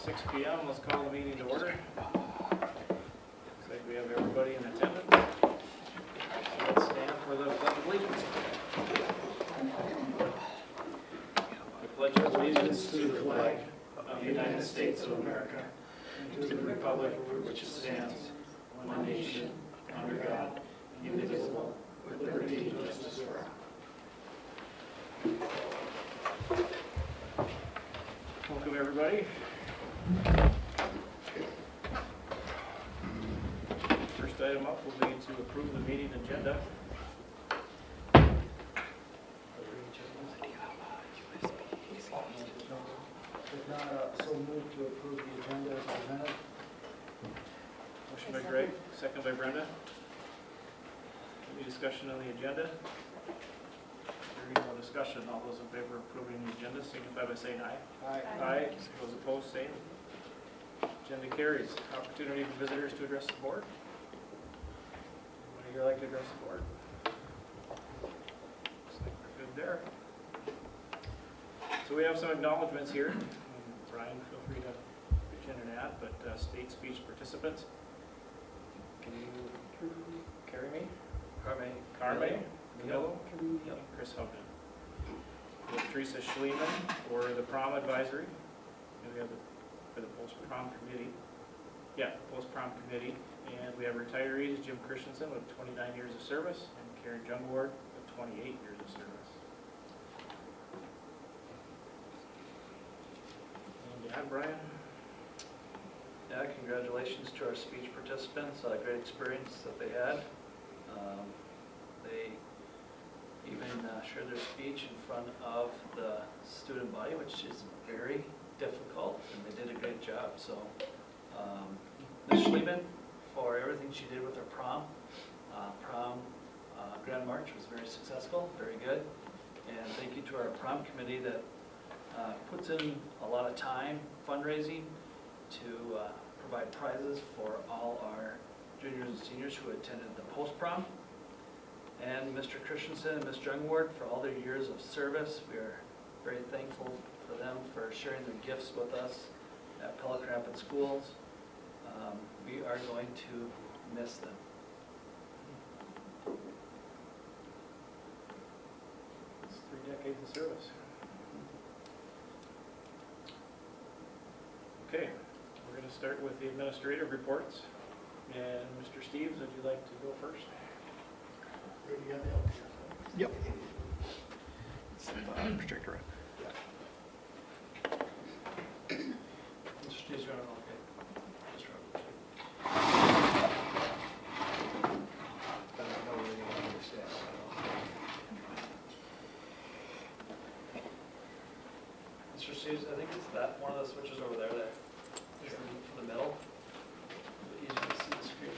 6 p.m. Let's call the meeting to order. Looks like we have everybody in attendance. So let's stand for the Pledge of Allegiance. I pledge allegiance to the flag of the United States of America and to the republic for which it stands, one nation, under God, indivisible, with liberty and justice for all. Welcome, everybody. First item up will be to approve the meeting agenda. If not, so move to approve the agenda as presented. Motion by Greg, second by Brenda. Any discussion on the agenda? Hearing no discussion, all those in favor of approving the agenda signify by saying aye. Aye. Aye. Those opposed, same. Agenda carries. Opportunity for visitors to address the board. Anybody here like to address the board? Looks like we're good there. So we have some acknowledgements here. Brian, feel free to pitch in and add, but state speech participants. Can you carry me? Carme, Camilo, and Chris Hubden. We have Teresa Schliemann for the prom advisory. And we have for the post-prom committee. Yeah, post-prom committee. And we have retirees, Jim Christensen with 29 years of service, and Karen Jungward with 28 years of service. And yeah, Brian? Yeah, congratulations to our speech participants. Great experience that they had. They even shared their speech in front of the student body, which is very difficult, and they did a great job. So Ms. Schliemann, for everything she did with her prom Grand March was very successful, very good. And thank you to our prom committee that puts in a lot of time fundraising to provide prizes for all our juniors and seniors who attended the post-prom. And Mr. Christensen and Ms. Jungward for all their years of service. We are very thankful for them for sharing their gifts with us at Pelican Rapids Schools. We are going to miss them. It's 3 decades of service. Okay, we're going to start with the administrative reports. And Mr. Steves, would you like to go first? Yep. Projector up. Mr. Steves, you're on, okay. Mr. Steves, I think it's that one of the switches over there that is in the middle. Easier to see the screen.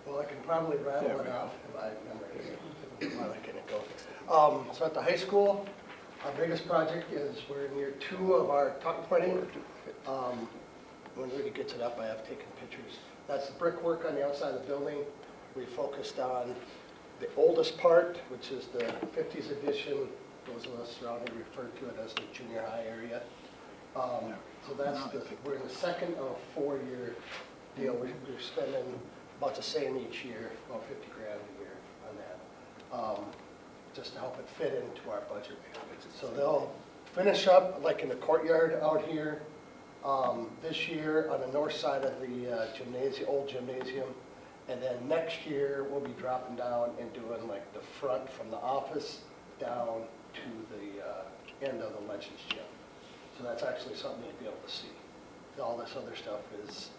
Well, I can probably rattle it off if I remember. So at the high school, our biggest project is we're near 2 of our tuck pointing. When Rudy gets it up, I have taken pictures. That's the brickwork on the outside of the building. We focused on the oldest part, which is the 50s edition. Those of us around here refer to it as the junior high area. So that's we're in the second of a 4-year deal. We're spending about the same each year, about 50 grand a year on that, just to help it fit into our budget. So they'll finish up like in the courtyard out here. this year on the north side of the gymnasium, old gymnasium. And then next year, we'll be dropping down and doing like the front from the office down to the end of the Legends Gym. So that's actually something you'll be able to see. All this other stuff is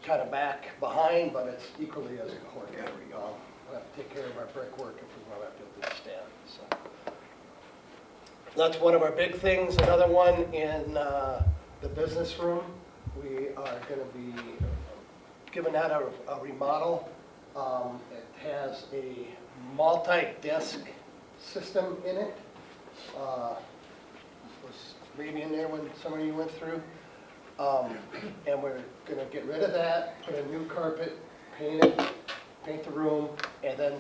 kind of back behind, but it's equally as important. We'll have to take care of our brickwork if we want to build this stand. So that's one of our big things. Another one in the business room. We are going to be giving that a remodel. It has a multi-desk system in it. Was maybe in there when some of you went through. And we're going to get rid of that, put a new carpet, paint it, paint the room, and then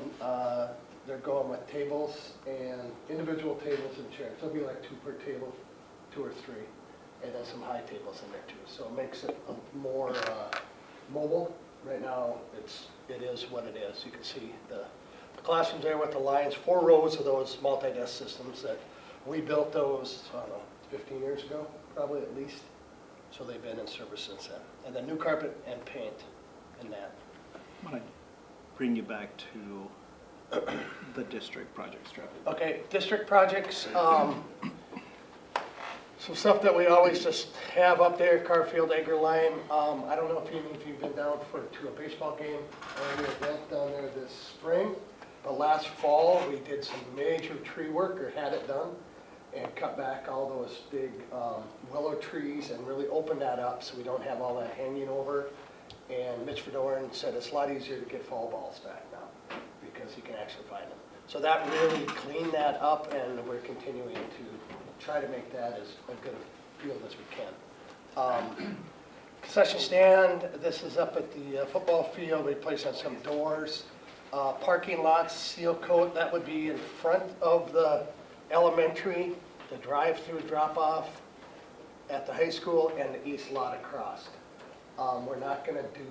they're going with tables and individual tables and chairs. There'll be like 2 per table, 2 or 3, and then some high tables in there too. So it makes it more mobile. Right now, it is what it is. You can see the classrooms there with the lines, 4 rows of those multi-desk systems that we built those, I don't know, 15 years ago, probably at least. So they've been in service since then. And then new carpet and paint in that. I want to bring you back to the district projects, Travis. Okay, district projects. Some stuff that we always just have up there, Carfield, Edgar Lime. I don't know if you've been down to a baseball game or an event down there this spring. But last fall, we did some major tree work, or had it done, and cut back all those big willow trees and really opened that up so we don't have all that hanging over. And Mitch Fedoran said it's a lot easier to get fall balls back now because he can actually find them. So that really cleaned that up, and we're continuing to try to make that as a good field as we can. Concession stand, this is up at the football field, replacing some doors. Parking lots, seal coat, that would be in front of the elementary, the drive-through drop-off at the high school, and the east lot across. We're not going to do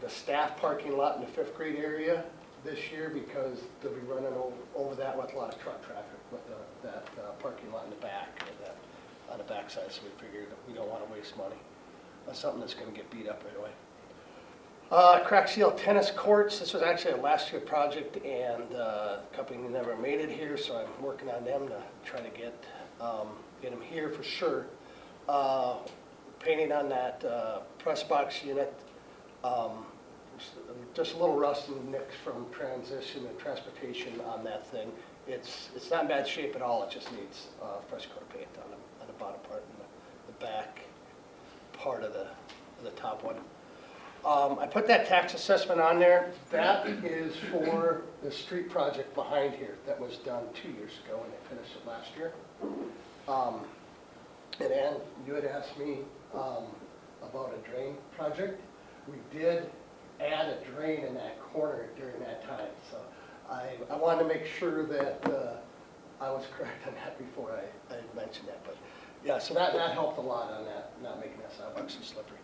the staff parking lot in the 5th grade area this year because they'll be running over that with a lot of truck traffic with that parking lot in the back, on the back side, so we figured that we don't want to waste money on something that's going to get beat up right away. Crack seal tennis courts. This was actually a last year project, and the company never made it here, so I'm working on them to try to get them here for sure. Painting on that press box unit. Just a little rust and nicks from transition and transportation on that thing. It's not in bad shape at all. It just needs fresh coat of paint on the bottom part and the back part of the top one. I put that tax assessment on there. That is for the street project behind here that was done 2 years ago, and they finished it last year. And Ann, you had asked me about a drain project. We did add a drain in that corner during that time, so I wanted to make sure that I was correct on that before I mentioned that. But yeah, so that helped a lot on that, not making that sidewalk so slippery.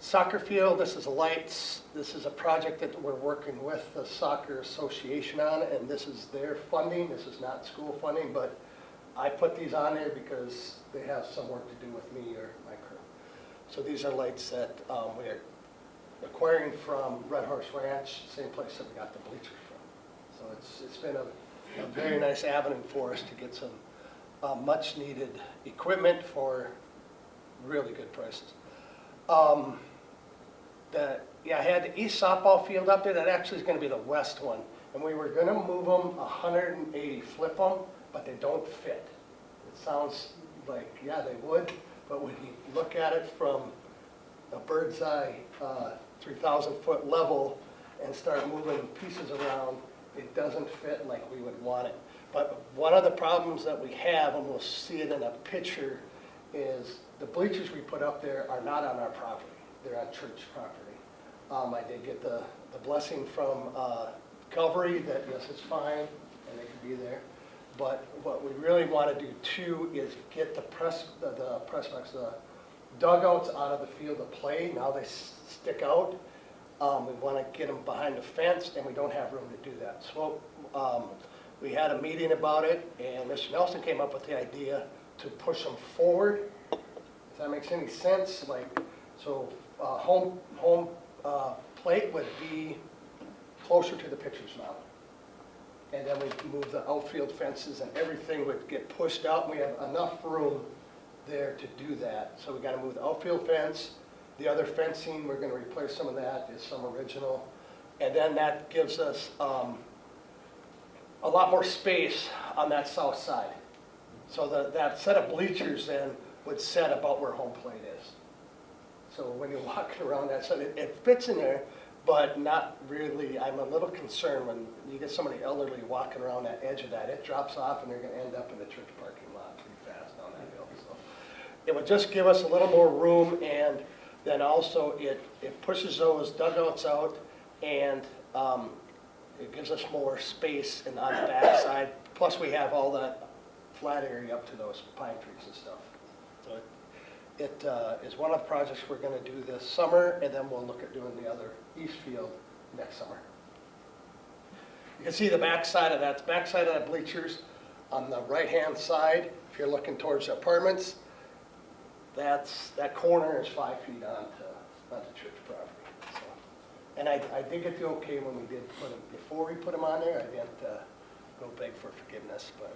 Soccer field, this is lights. This is a project that we're working with the Soccer Association on, and this is their funding. This is not school funding, but I put these on there because they have some work to do with me or my crew. So these are lights that we're acquiring from Red Horse Ranch, same place that we got the bleachers from. So it's been a very nice avenue for us to get some much needed equipment for really good prices. I had the east softball field up there. That actually is going to be the west one. And we were going to move them 180, flip them, but they don't fit. It sounds like, yeah, they would, but when you look at it from a bird's eye 3,000-foot level and start moving pieces around, it doesn't fit like we would want it. But one of the problems that we have, and we'll see it in a picture, is the bleachers we put up there are not on our property. They're on church property. I did get the blessing from Calvary that yes, it's fine, and they can be there. But what we really want to do too is get the press box, the dugouts out of the field of play. Now they stick out. We want to get them behind the fence, and we don't have room to do that. So we had a meeting about it, and Mr. Nelson came up with the idea to push them forward, if that makes any sense, like, so home plate would be closer to the pitcher's mound. And then we move the outfield fences and everything would get pushed out, and we have enough room there to do that. So we gotta move the outfield fence, the other fencing, we're gonna replace some of that, is some original. And then that gives us a lot more space on that south side. So that set of bleachers then would set about where home plate is. So when you're walking around that side, it fits in there, but not really. I'm a little concerned when you get somebody elderly walking around that edge of that, it drops off and they're gonna end up in the church parking lot pretty fast down that hill. So it would just give us a little more room, and then also it pushes those dugouts out, and it gives us more space on the back side. Plus we have all that flat area up to those pine trees and stuff. So it is one of the projects we're gonna do this summer, and then we'll look at doing the other east field next summer. You can see the back side of that bleachers on the right-hand side. If you're looking towards the apartments, that corner is 5 feet onto church property. So, and I did get the okay when we did put them, before we put them on there. I didn't go beg for forgiveness, but.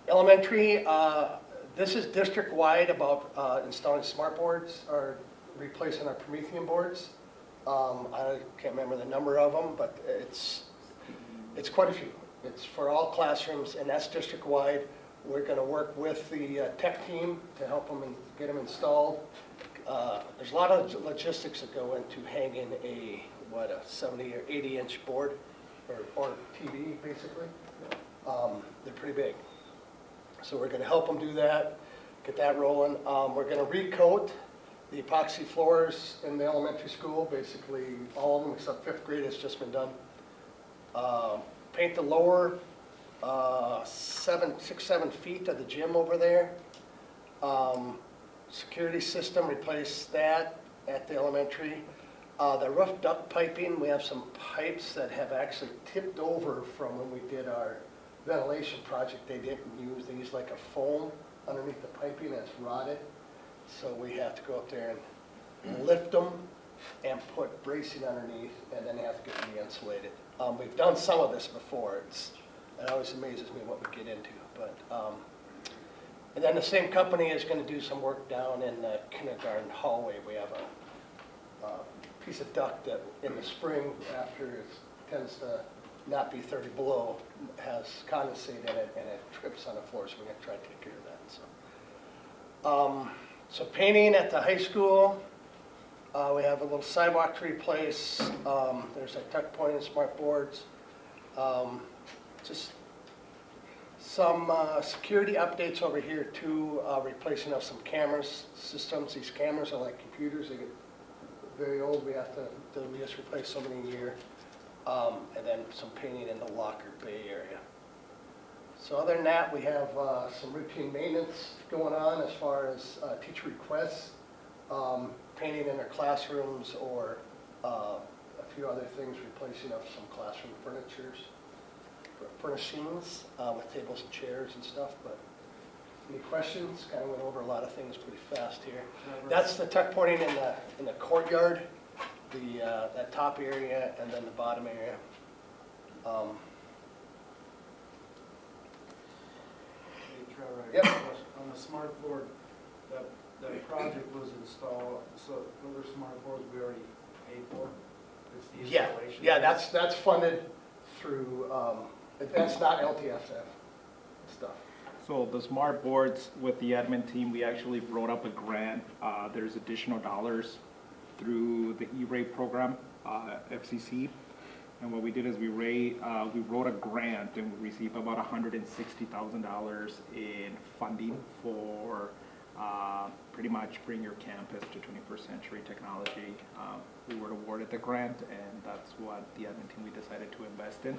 Elementary, this is district-wide about installing smart boards or replacing our Promethean boards. I can't remember the number of them, but it's quite a few. It's for all classrooms, and that's district-wide. We're going to work with the tech team to help them and get them installed. There's a lot of logistics that go into hanging a 70 or 80-inch board or TV, basically. They're pretty big. So we're going to help them do that, get that rolling. We're going to recoat the epoxy floors in the elementary school, basically all of them except 5th grade has just been done. Paint the lower 6-7 feet of the gym over there. Security system, replace that at the elementary. The roof duct piping, we have some pipes that have actually tipped over from when we did our ventilation project. They didn't use, they used like a foam underneath the piping that's rotted. So we have to go up there and lift them and put bracing underneath, and then they have to get re-insulated. We've done some of this before. It always amazes me what we get into. But and then the same company is going to do some work down in the kindergarten hallway. We have a piece of duct that in the spring, after it tends to not be 30 below, has condensate in it, and it trips on the floor, so we're going to try to take care of that. So painting at the high school, we have a little sidewalk to replace. There's a tuck point and smart boards. Just some security updates over here too, replacing of some cameras systems. These cameras are like computers. They get very old. We just replace so many a year. And then some painting in the locker bay area. So other than that, we have some routine maintenance going on as far as teacher requests, painting in their classrooms, or a few other things, replacing of some classroom furnishings with tables and chairs and stuff. But any questions? Kind of went over a lot of things pretty fast here. That's the tuck pointing in the courtyard. That top area and then the bottom area. Hey, Trevor, I Yep. have a question. On the smart board, that project was installed, so those are smart boards we already paid for? It's the installation? Yeah, that's funded through, that's not LTSF stuff. So the smart boards with the admin team, we actually wrote up a grant. There's additional dollars through the E-rate program, FCC. And what we did is we wrote a grant and we received about $160,000 in funding for pretty much bring your campus to 21st century technology. We were awarded the grant, and that's what the admin team we decided to invest in.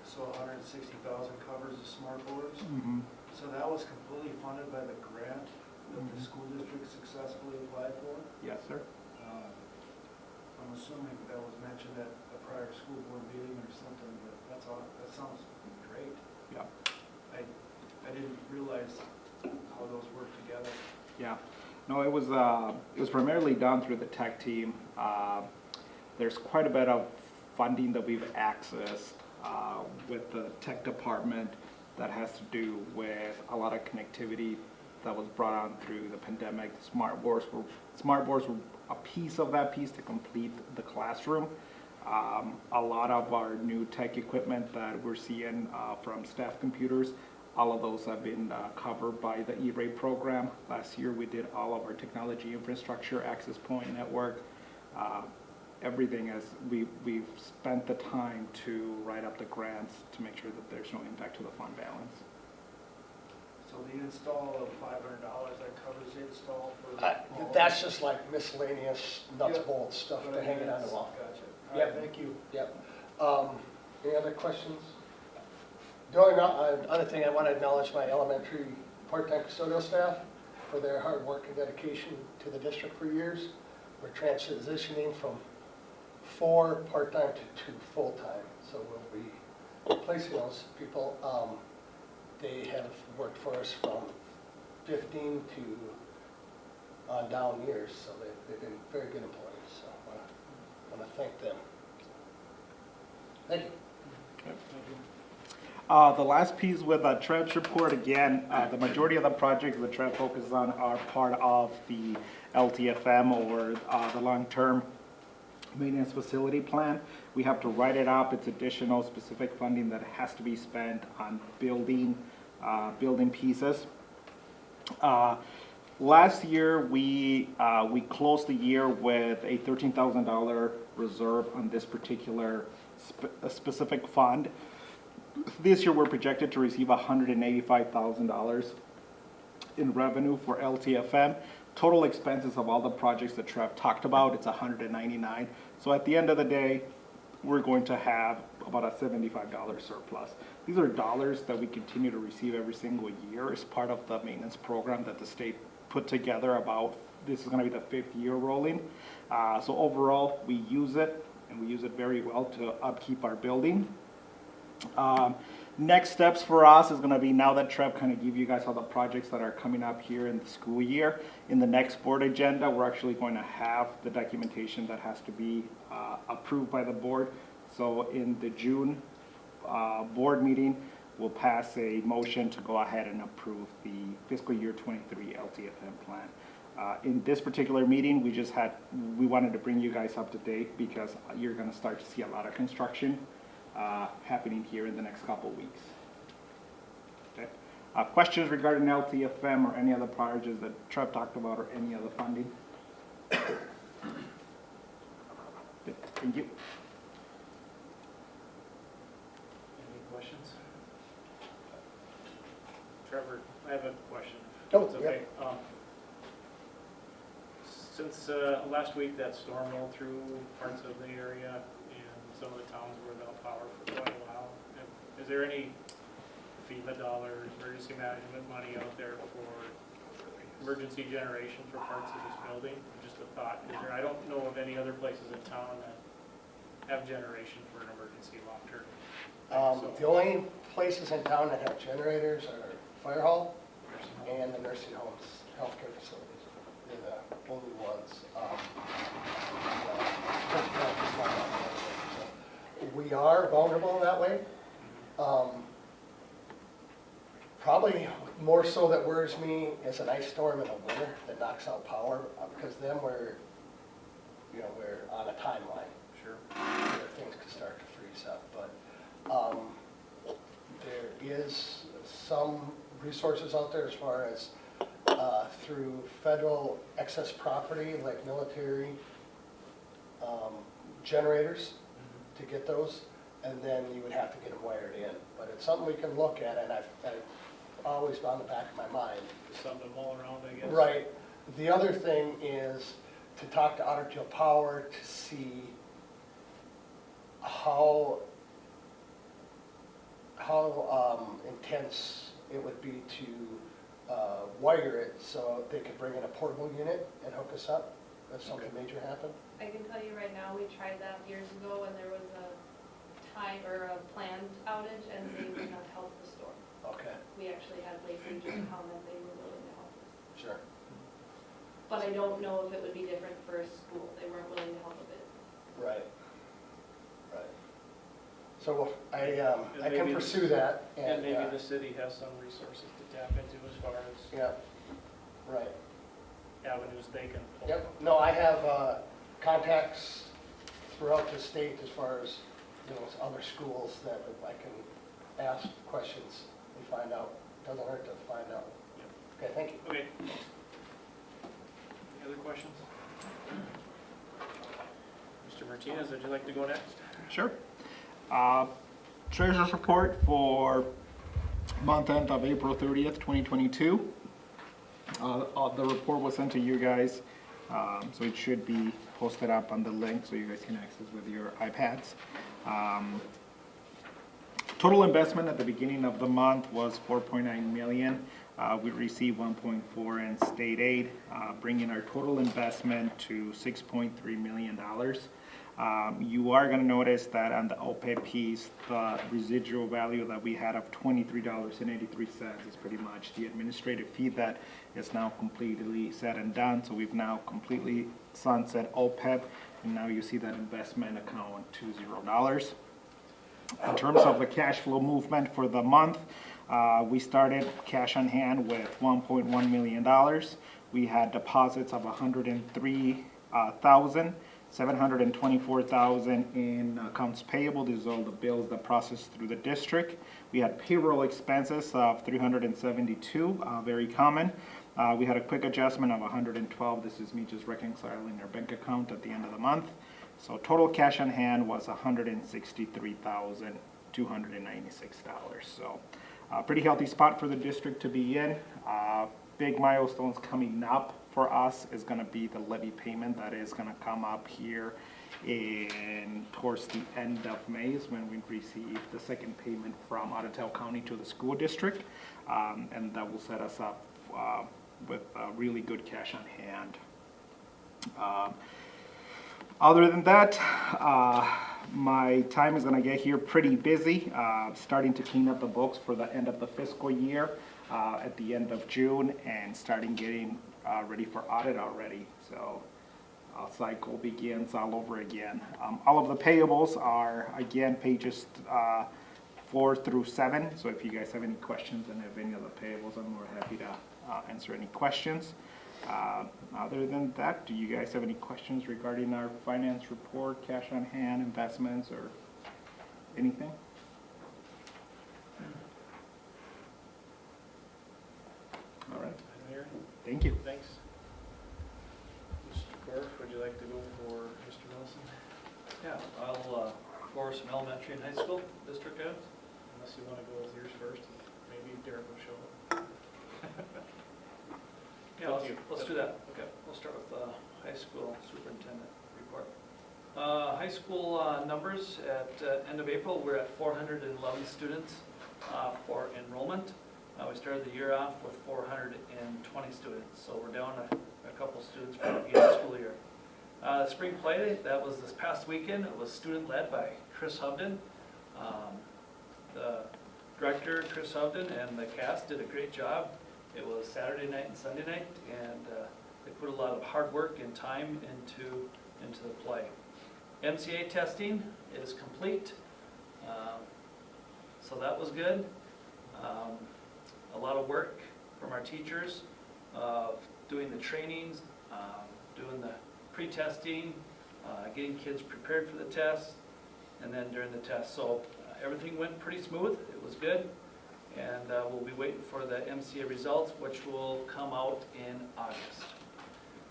So 160,000 covers the smart boards? Mm-hmm. So that was completely funded by the grant that the school district successfully applied for? Yes, sir. I'm assuming that was mentioned at a prior school board meeting or something, but that's didn't realize how those work together. Yeah, no, it was primarily done through the tech team. There's quite a bit of funding that we've accessed with the tech department that has to do with a lot of connectivity that was brought on through the pandemic. Smart boards were a piece of that piece to complete the classroom. A lot of our new tech equipment that we're seeing from staff computers, all of those have been covered by the E-rate program. Last year we did all of our technology infrastructure, access point network, everything as we've spent the time to write up the grants to make sure that there's no impact to the fund balance. So the install of $500, that covers the install for all? That's just like miscellaneous nuts, Yep. bolts, stuff But to I hang mean, it on the it's- wall. Gotcha. All Yep. right, thank you. Yep. Any other questions? The only other thing, I want to acknowledge my elementary part-time custodial staff for their hard work and dedication to the district for years. We're transitioning from 4 part-time to 2 full-time, so we'll be replacing those people. They have worked for us from 15 to on down years, so they've been very good employees, so I want to thank them. Thank you. The last piece with the Trev's report, again, the majority of the projects that Trev focuses on are part of the LTFM or the long-term maintenance facility plan. We have to write it up. It's additional specific funding that has to be spent on building pieces. Last year, we closed the year with a $13,000 reserve on this particular specific fund. This year, we're projected to receive $185,000 in revenue for LTFM. Total expenses of all the projects that Trev talked about, it's $199. So at the end of the day, we're going to have about a $75 surplus. These are dollars that we continue to receive every single year as part of the maintenance program that the state put together about, this is going to be the 5th year rolling. So overall, we use it, and we use it very well to upkeep our building. Next steps for us is going to be, now that Trev kind of gave you guys all the projects that are coming up here in the school year, in the next board agenda, we're actually going to have the documentation that has to be approved by the board. So in the June board meeting, we'll pass a motion to go ahead and approve the fiscal year 23 LTFM plan. In this particular meeting, we wanted to bring you guys up to date because you're going to start to see a lot of construction happening here in the next couple of weeks. Okay. Questions regarding LTFM or any other projects that Trev talked about or any other funding? Good. Thank you. Any questions? Trevor, I have a question. Oh, It's okay. Since last week, that storm rolled through parts of the area and some of the towns were without power for quite a while. Is there any FEMA dollars, emergency management money out there for emergency generation for parts of this building? Just a thought. I don't know of any other places in town that have generation for an emergency long-term. The only places in town that have generators are fire hall and the nursing homes, healthcare facilities. They're the only ones. We are vulnerable that way. Probably more so that worries me is an ice storm in the winter that knocks out power, because then we're on a timeline. Sure. Where things could start to freeze up, but there is some resources out there as far as through federal excess property, like military generators, to get those, and then you would have to get them wired in. But it's something we can look at, and I've always on the back of my mind. Something to mull around, I guess. Right. The other thing is to talk to Otter Tail Power to see how intense it would be to wire it so they could bring in a portable unit and hook us up if something major happened. I can tell you right now, we tried that years ago when there was a time or a planned outage and they would not help the storm. Okay. We actually had place and just comment they were willing to help us. Sure. But I don't know if it would be different for a school, they weren't willing to help a bit. Right. Right. So I And can maybe- pursue that And and, maybe the city has some resources to tap into as far as yeah, right. avenues they can pull. Yep, no, I have contacts throughout the state as far as, other schools that I can ask questions and find out. Doesn't hurt to find out. Okay, thank you. Okay. Any other questions? Mr. Martinez, would you like to go next? Sure. Treasurer's report for month end of April 30th, 2022. The report was sent to you guys, so it should be posted up on the link so you guys can access with your iPads. Total investment at the beginning of the month was 4.9 million. We received 1.4 in state aid, bringing our total investment to $6.3 million. You are going to notice that on the OPEB piece, the residual value that we had of $23.83 is pretty much the administrative fee that is now completely said and done. So we've now completely sunset OPEB, and now you see that investment account to $0. In terms of the cash flow movement for the month, we started cash on hand with $1.1 million. We had deposits of $103,000. $724,000 in accounts payable. These are all the bills that processed through the district. We had payroll expenses of $372, very common. We had a quick adjustment of $112. This is me just reconciling our bank account at the end of the month. So total cash on hand was $163,296. So pretty healthy spot for the district to be in. Big milestones coming up for us is going to be the levy payment that is going to come up here towards the end of May is when we receive the second payment from Untitled County to the school district, and that will set us up with really good cash on hand. Other than that, my time is going to get here pretty busy, starting to clean up the books for the end of the fiscal year at the end of June, and starting getting ready for audit already. So cycle begins all over again. All of the payables are, again, pages 4 through 7. So if you guys have any questions and have any other payables, I'm more happy to answer any questions. Other than that, do you guys have any questions regarding our finance report, cash on hand, investments, or anything? All right. Mayor, Thank you. thanks. Mr. Corf, would you like to go for Mr. Nelson? Yeah, I'll go over some elementary and high school district items. Unless you want to go with yours first, maybe Derek will show up. Yeah, Thank you. let's do that. Okay, we'll start with the high school superintendent report. High school numbers at end of April, we're at 411 students for enrollment. We started the year off with 420 students, so we're down a couple students from the beginning of the school year. Spring play day, that was this past weekend. It was student-led by Chris Hovden. The director, Chris Hovden, and the cast did a great job. It was Saturday night and Sunday night, and they put a lot of hard work and time into the play. MCA testing is complete, so that was good. A lot of work from our teachers of doing the trainings, doing the pre-testing, getting kids prepared for the test, and then during the test. So everything went pretty smooth. It was good. And we'll be waiting for the MCA results, which will come out in August.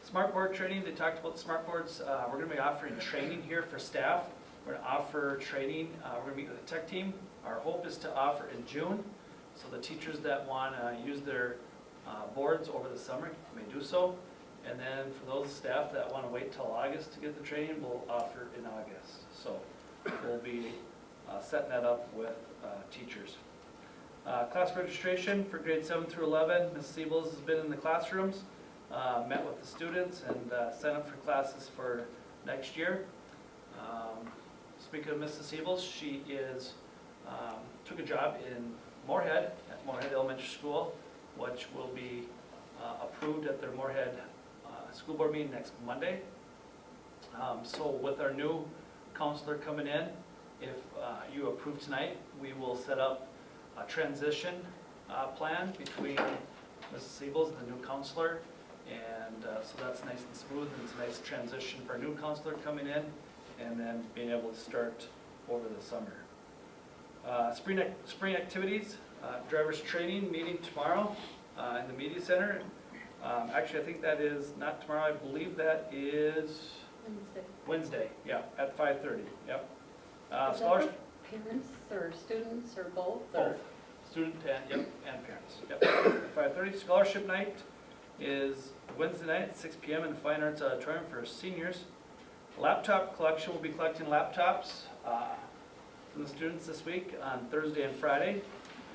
Smart board training, they talked about the smart boards. We're going to be offering training here for staff. We're going to offer training. We're going to meet with the tech team. Our hope is to offer in June. So the teachers that want to use their boards over the summer may do so. And then for those staff that want to wait till August to get the training, we'll offer in August. So we'll be setting that up with teachers. Class registration for grades 7 through 11. Ms. Siebels has been in the classrooms, met with the students, and signed up for classes for next year. Speaking of Mrs. Siebels, she took a job in Moorhead, at Moorhead Elementary School, which will be approved at their Moorhead School Board meeting next Monday. So with our new counselor coming in, if you approve tonight, we will set up a transition plan between Mrs. Siebels and the new counselor. And so that's nice and smooth, and it's a nice transition for a new counselor coming in, and then being able to start over the summer. Spring activities, driver's training meeting tomorrow in the media center. Actually, I think that is not tomorrow, I believe that is Wednesday, yeah, at 5:30, yep. Is that Scholarship, for parents or students or both? both, student and parents, yep. 5:30, scholarship night is Wednesday night at 6 p.m. in the Fine Arts Auditorium for seniors. Laptop collection, will be collecting laptops from the students this week on Thursday and Friday.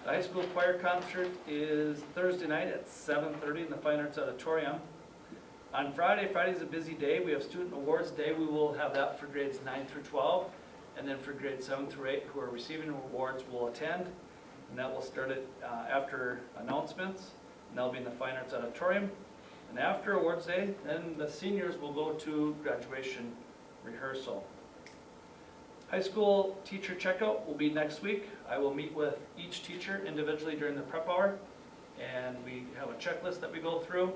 The high school choir concert is Thursday night at 7:30 in the Fine Arts Auditorium. On Friday's a busy day. We have Student Awards Day. We will have that for grades 9 through 12. And then for grades 7 through 8 who are receiving awards will attend. And that will start at, after announcements. And that'll be in the Fine Arts Auditorium. And after Awards Day, then the seniors will go to graduation rehearsal. High school teacher checkout will be next week. I will meet with each teacher individually during the prep hour. And we have a checklist that we go through.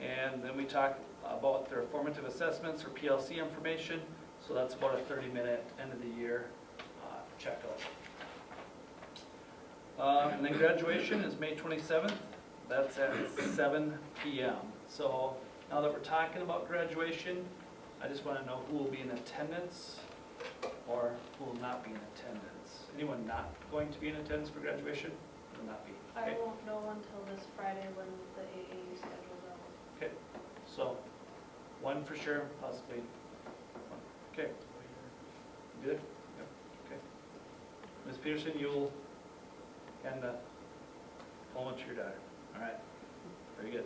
And then we talk about their formative assessments or PLC information. So that's about a 30-minute end of the year checkout. And then graduation is May 27th. That's at 7 p.m. So now that we're talking about graduation, I just want to know who will be in attendance or who will not be in attendance. Anyone not going to be in attendance for graduation? Will not be. I Okay. won't know until this Friday when the AA schedules out. Okay, so one for sure, possibly one. Okay. Good? Yep. Okay. Ms. Peterson, you'll kind of pull it to your daughter. All right. Very good.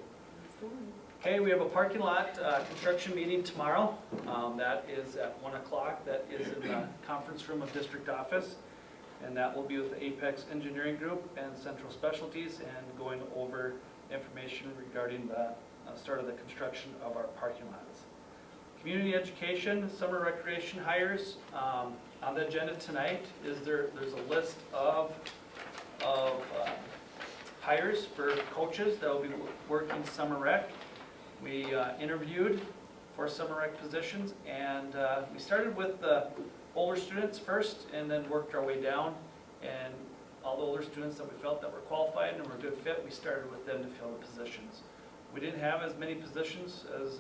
Okay, we have a parking lot construction meeting tomorrow. That is at 1 o'clock. That is in the conference room of district office. And that will be with the Apex Engineering Group and Central Specialties and going over information regarding the start of the construction of our parking lots. Community education, summer recreation hires. On the agenda tonight is there's a list of hires for coaches that will be working summer rec. We interviewed for summer rec positions, and we started with the older students first and then worked our way down. And all the older students that we felt that were qualified and were a good fit, we started with them to fill the positions. We didn't have as many positions as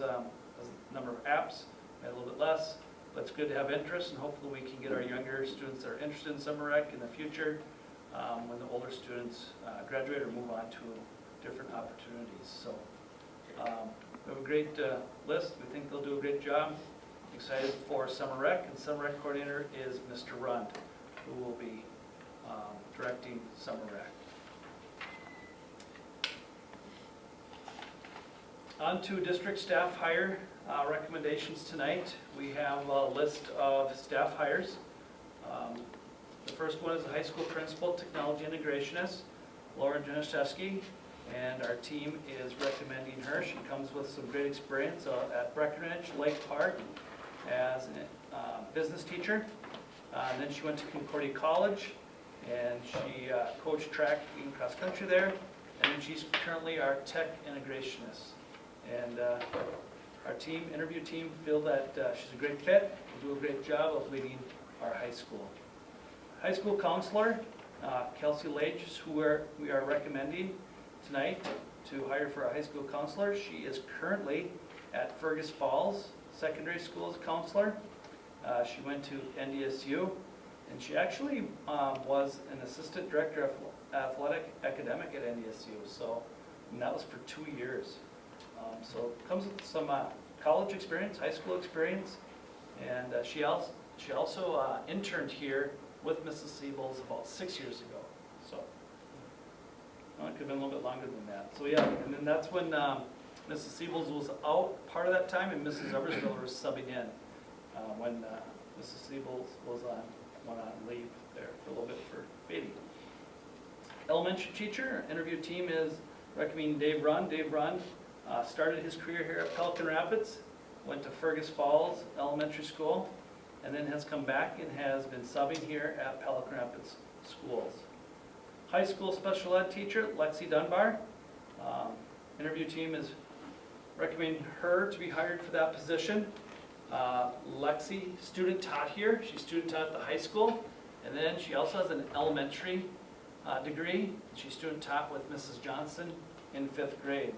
number of apps, we had a little bit less, but it's good to have interest, and hopefully we can get our younger students that are interested in summer rec in the future when the older students graduate or move on to different opportunities. So we have a great list. We think they'll do a great job. Excited for summer rec, and summer rec coordinator is Mr. Rund, who will be directing summer rec. On to district staff hire recommendations tonight. We have a list of staff hires. The first one is the high school principal, technology integrationist, Laura Janishevsky, and our team is recommending her. She comes with some great experience at Breckenridge, Lake Park as a business teacher. And then she went to Concordia College, and she coached track and cross country there. And then she's currently our tech integrationist. And our interview team feel that she's a great fit, will do a great job of leading our high school. High school counselor, Kelsey Lage, who we are recommending tonight to hire for a high school counselor. She is currently at Fergus Falls Secondary School as a counselor. She went to NDSU, and she actually was an assistant director of athletic academic at NDSU. So, and that was for 2 years. So comes with some college experience, high school experience, and she also interned here with Mrs. Siebels about 6 years ago. So it could have been a little bit longer than that. So yeah, and then that's when Mrs. Siebels was out part of that time, and Mrs. Ebersviller was subbing in when Mrs. Siebels went on leave there for a little bit for baby. elementary teacher. Our interview team is recommending Dave Run. Dave Run started his career here at Pelican Rapids, went to Fergus Falls Elementary School, and then has come back and has been subbing here at Pelican Rapids Schools. High school special ed teacher, Lexi Dunbar. Interview team is recommending her to be hired for that position. Lexi, student taught here. She student taught at the high school. And then she also has an elementary degree. She student taught with Mrs. Johnson in 5th grade.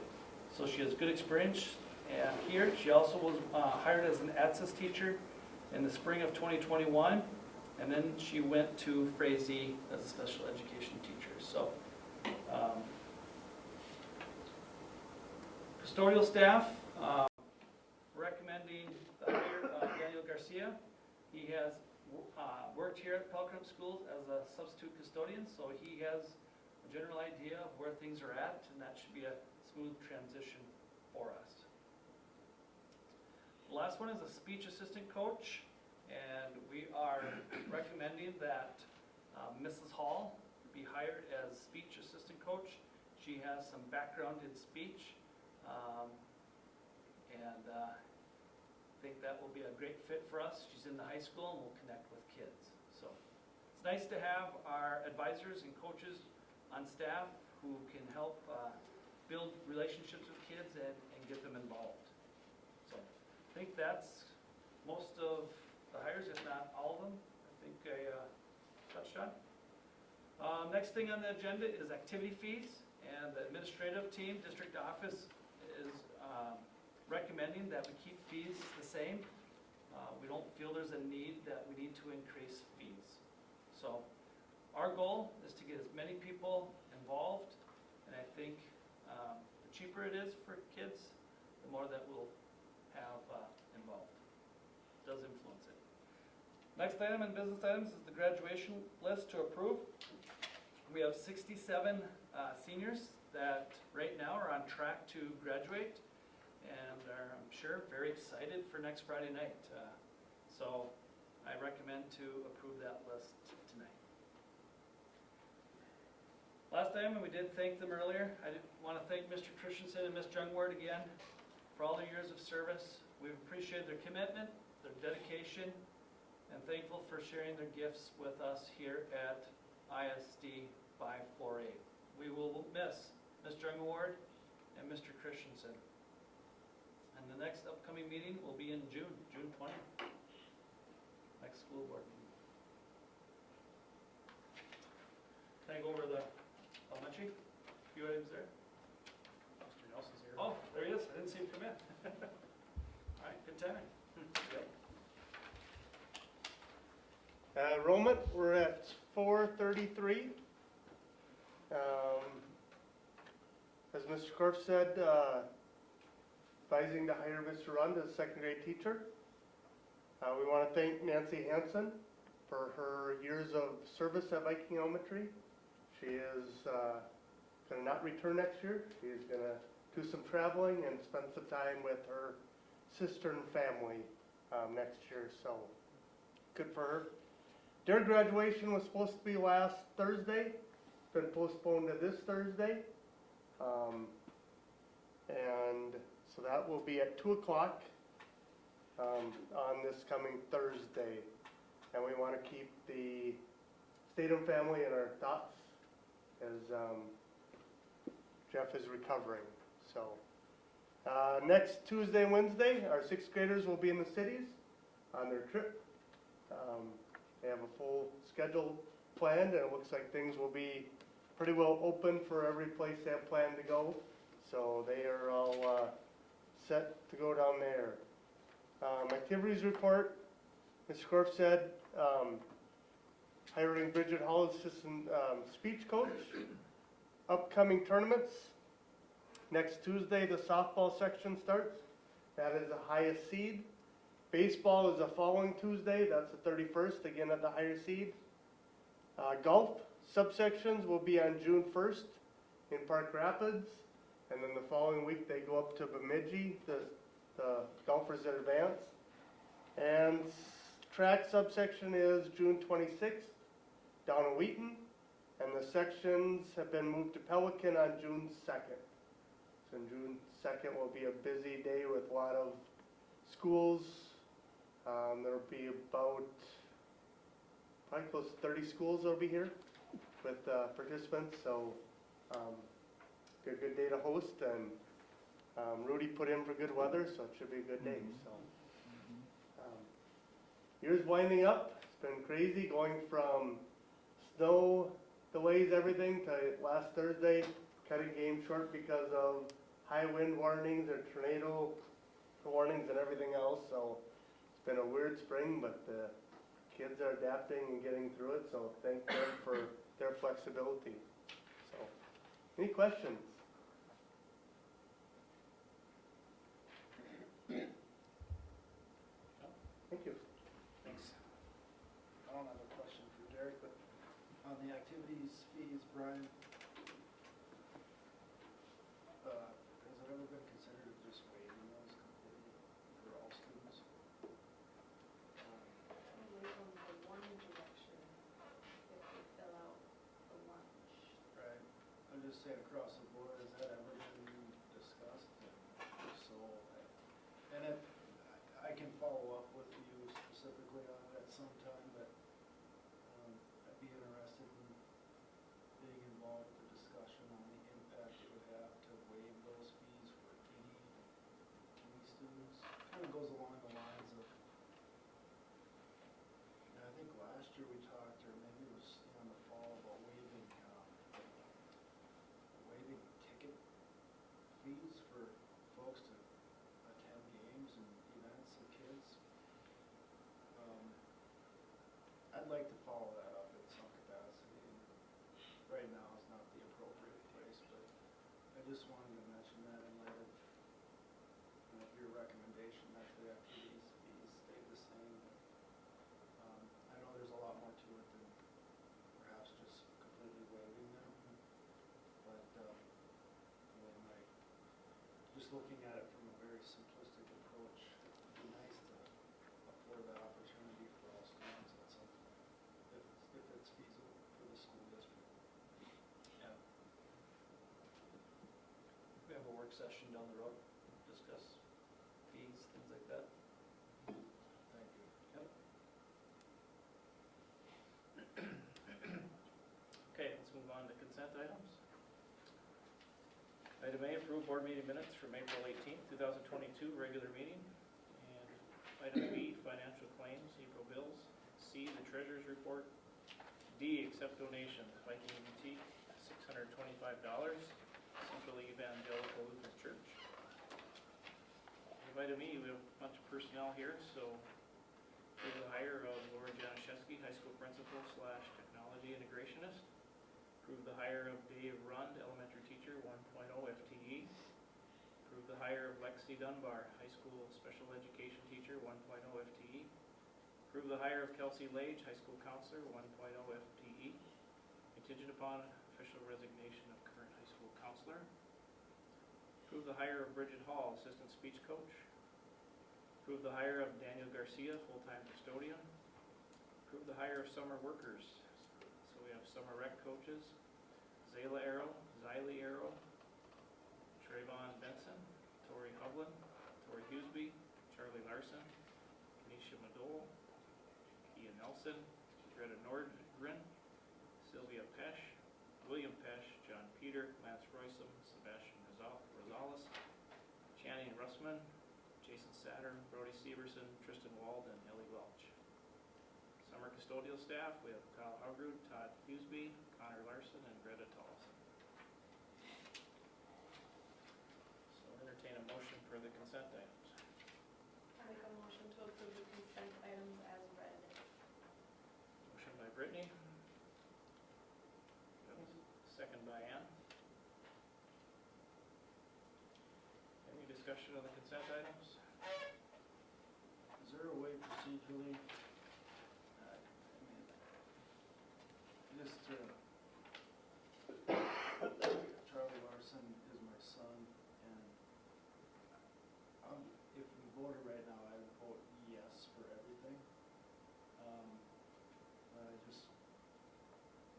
So she has good experience here. She also was hired as an ATSIS teacher in the spring of 2021. And then she went to Frazee as a special education teacher. So custodial staff, recommending the hire of Daniel Garcia. He has worked here at Pelican Schools as a substitute custodian, so he has a general idea of where things are at, and that should be a smooth transition for us. The last one is a speech assistant coach, and we are recommending that Mrs. Hall be hired as speech assistant coach. She has some background in speech, and I think that will be a great fit for us. She's in the high school and will connect with kids. So it's nice to have our advisors and coaches on staff who can help build relationships with kids and get them involved. So I think that's most of the hires, if not all of them. I think I touched on. Next thing on the agenda is activity fees, and the administrative team, district office, is recommending that we keep fees the same. We don't feel there's a need that we need to increase fees. So our goal is to get as many people involved, and I think the cheaper it is for kids, the more that we'll have involved. It does influence it. Next item in business items is the graduation list to approve. We have 67 seniors that right now are on track to graduate, and are, I'm sure, very excited for next Friday night. So I recommend to approve that list tonight. Last time, and we did thank them earlier, I want to thank Mr. Christensen and Ms. Jungward again for all their years of service. We've appreciated their commitment, their dedication, and thankful for sharing their gifts with us here at ISD 548. We will miss Ms. Jungward and Mr. Christensen. And the next upcoming meeting will be in June 20th. Next school board meeting. Can I go over the elementary? A few items there. Mr. Nelson's here. Oh, there he is. I didn't see him come in. All right, good timing. Yep. Enrollment, we're at 433. As Mr. Korf said, advising to hire Mr. Rund as a second grade teacher. We want to thank Nancy Hansen for her years of service at Viking Elementary. She is going to not return next year. She is going to do some traveling and spend some time with her sister and family next year, so good for her. Their graduation was supposed to be last Thursday. It's been postponed to this Thursday. And so that will be at 2 o'clock on this coming Thursday. And we want to keep the Statham family in our thoughts as Jeff is recovering. So next Tuesday and Wednesday, our 6th graders will be in the cities on their trip. They have a full schedule planned, and it looks like things will be pretty well open for every place they have planned to go. So they are all set to go down there. Activities report, Mr. Korf said, hiring Bridget Hall as assistant speech coach. Upcoming tournaments. Next Tuesday, the softball section starts. That is the highest seed. Baseball is the following Tuesday. That's the 31st, again at the higher seed. Golf subsections will be on June 1st in Park Rapids. And then the following week, they go up to Bemidji, the golfers that advance. And track subsection is June 26th down in Wheaton. And the sections have been moved to Pelican on June 2nd. So June 2nd will be a busy day with a lot of schools. There'll be about probably close to 30 schools that'll be here with participants. So be a good day to host, and Rudy put in for good weather, so it should be a good day. So year's winding up. It's been crazy going from snow delays, everything, to last Thursday cutting game short because of high wind warnings or tornado warnings and everything else. So it's been a weird spring, but the kids are adapting and getting through it. So thank them for their flexibility. So, any questions? Thank you. Thanks. I don't have a question for Derek, but on the activities fees, Brian, has it ever been considered just waiving those completely for all students? Only on the one direction, if they fill out the lunch. Right. I'm just saying across the board, has that ever been discussed? And if so, and if, I can follow up with you specifically on it at some time, but I'd be interested in being involved with the discussion on the impact it would have to waive those fees for any students. Kind of goes along the lines of, I think last year we talked, or maybe it was in the fall, about waiving ticket fees for folks to attend games and events of kids. I'd like to follow that up in some capacity. Right now is not the appropriate place, but I just wanted to mention that in light of your recommendation that the activities fees stay the same. I know there's a lot more to it than perhaps just completely waiving them, but just looking at it from a very simplistic approach, it'd be nice to afford that opportunity for all students at some point, if it's feasible for the school district. Yeah. We have a work session down the road, discuss fees, things like that. Thank you. Yep. Okay, let's move on to consent items. Item A, approve board meeting minutes from April 18th, 2022, regular meeting. And item B, financial claims, April bills. C, the treasurer's report. D, accept donations, Viking Boutique, $625, Central Evangelical Lutheran Church. And item E, we have a bunch of personnel here, so we have the hire of Laura Januszewski, high school principal / technology integrationist. Approve the hire of Dave Rund, elementary teacher, 1.0 FTE. Approve the hire of Lexi Dunbar, high school special education teacher, 1.0 FTE. Approve the hire of Kelsey Lage, high school counselor, 1.0 FTE. Contingent upon official resignation of current high school counselor. Approve the hire of Bridget Hall, assistant speech coach. Approve the hire of Daniel Garcia, full-time custodian. Approve the hire of summer workers. So we have summer rec coaches, Zayla Arrow, Xylee Arrow, Trayvon Benson, Tori Hovland, Tori Huseby, Charlie Larson, Kenesha Madole, Ian Nelson, Greta Nordgren, Sylvia Pesch, William Pesch, John Peter, Lance Roysum, Sebastian Rosales, Channing Russman, Jason Saturn, Brody Severson, Tristan Wald, and Ellie Welch. Summer custodial staff, we have Kyle Haugrud, Todd Huseby, Connor Larson, and Greta Tollison. So entertain a motion for the consent items. I make a motion to approve the consent items as read. Motion by Brittany. Second by Ann. Any discussion on the consent items? Is there a way procedurally, Charlie Larson is my son, and if we voted right now, I would vote yes for everything. But I just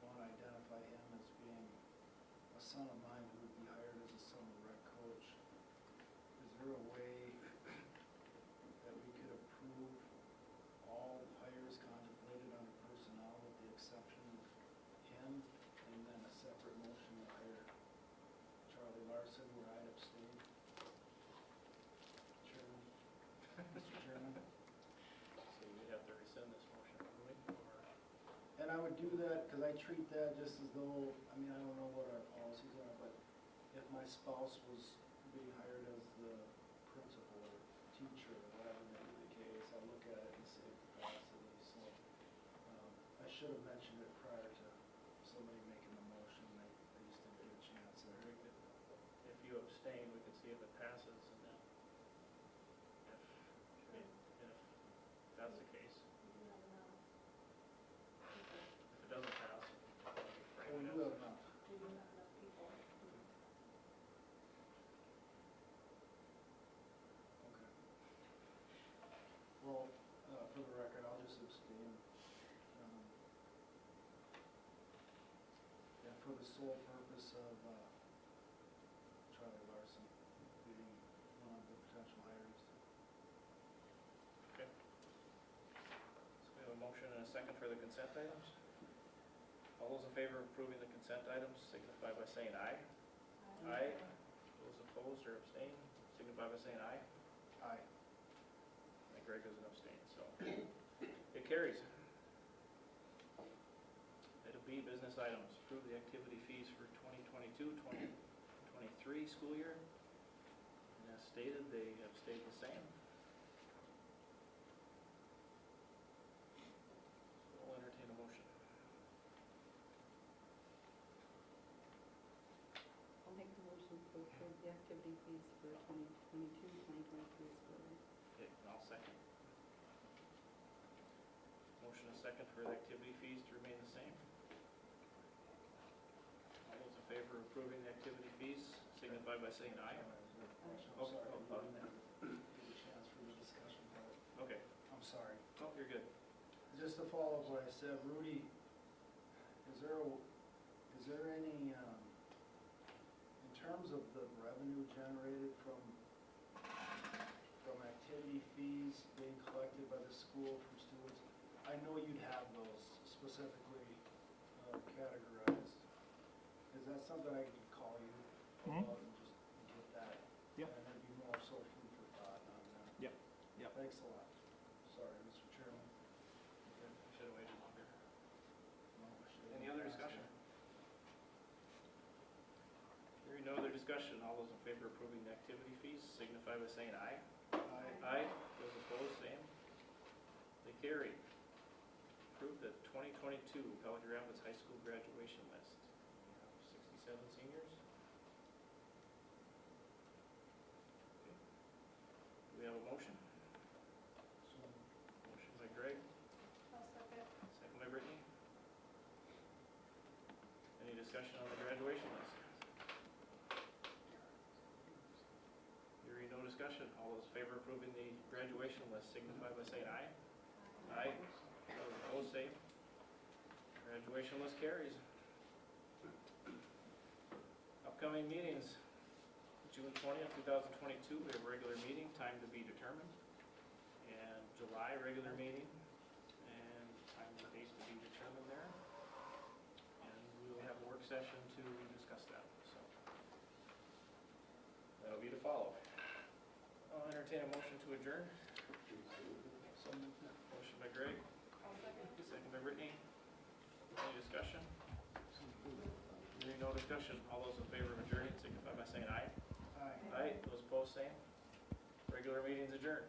want to identify him son of mine who would be hired as a summer rec coach. Is there a way that we could approve all hires contemplated under personnel with the exception of him, and then a separate motion to hire Charlie Larson where I'd abstain? Chairman, Mr. Chairman? So we'd have to rescind this motion, wouldn't we? Or, And I would do that because I treat that just as though, I mean, I don't know what our policies are, but if my spouse was being hired as the principal or teacher or whatever may be the case, I look at it and say capacity. So I should have mentioned it prior to somebody making the motion. I just didn't get a chance there. if you abstain, we can see if it passes, and then if that's the case, We don't know. if it doesn't pass, Oh, you have enough. We do not enough people. Okay. Well, for the record, I'll just abstain. Yeah, for the sole purpose of Charlie Larson being one of the potential hires. okay. So we have a motion and a second for the consent items. All those in favor of approving the consent items signify by saying aye. Aye. Those opposed or abstain signify by saying aye. Aye. And Greg doesn't abstain, so it carries. Item B, business items. Approve the activity fees for 2022-2023 school year. And as stated, they have stayed the same. So I'll entertain a motion. I'll make the motion to approve the activity fees for 2022-2023 school year. Okay, and I'll second. Motion and second for the activity fees to remain the same. All those in favor of approving the activity fees signify by saying aye. I'm Oh, sorry, oh, I didn't get a chance for the discussion part. Okay, I'm sorry. oh, you're good. Just to follow up what I said, Rudy, is there any, in terms of the revenue generated from activity fees being collected by the school from students, I know you'd have those specifically categorized. Is that something I could call you about and just get that? Yep. And there'd be more so food for thought on that. Yep, yep. Thanks a lot. Sorry, Mr. Chairman. Okay, should have waited longer. No, I should've Any other asked discussion? you. Hearing no other discussion, all those in favor of approving the activity fees signify by saying aye. Aye. Aye. Those opposed, same. They carry. Approve the 2022 Pelican Rapids High School graduation list. We have 67 seniors. Okay. Do we have a motion? So, Motion by Greg, I'll second. second by Brittany. Any discussion on the graduation list? Hearing no discussion, all those in favor of approving the graduation list signify by saying aye. Aye. Those opposed, same. Graduation list carries. Upcoming meetings, June 20th, 2022, we have a regular meeting, time to be determined. And July, regular meeting, and time and date to be determined there. And we will have a work session to discuss that, so. That'll be to follow. I'll entertain a motion to adjourn. Motion by Greg, I'll second. second by Brittany. Any discussion? Hearing no discussion, all those in favor of adjourning signify by saying aye. aye. Aye, those opposed, same. Regular meeting's adjourned.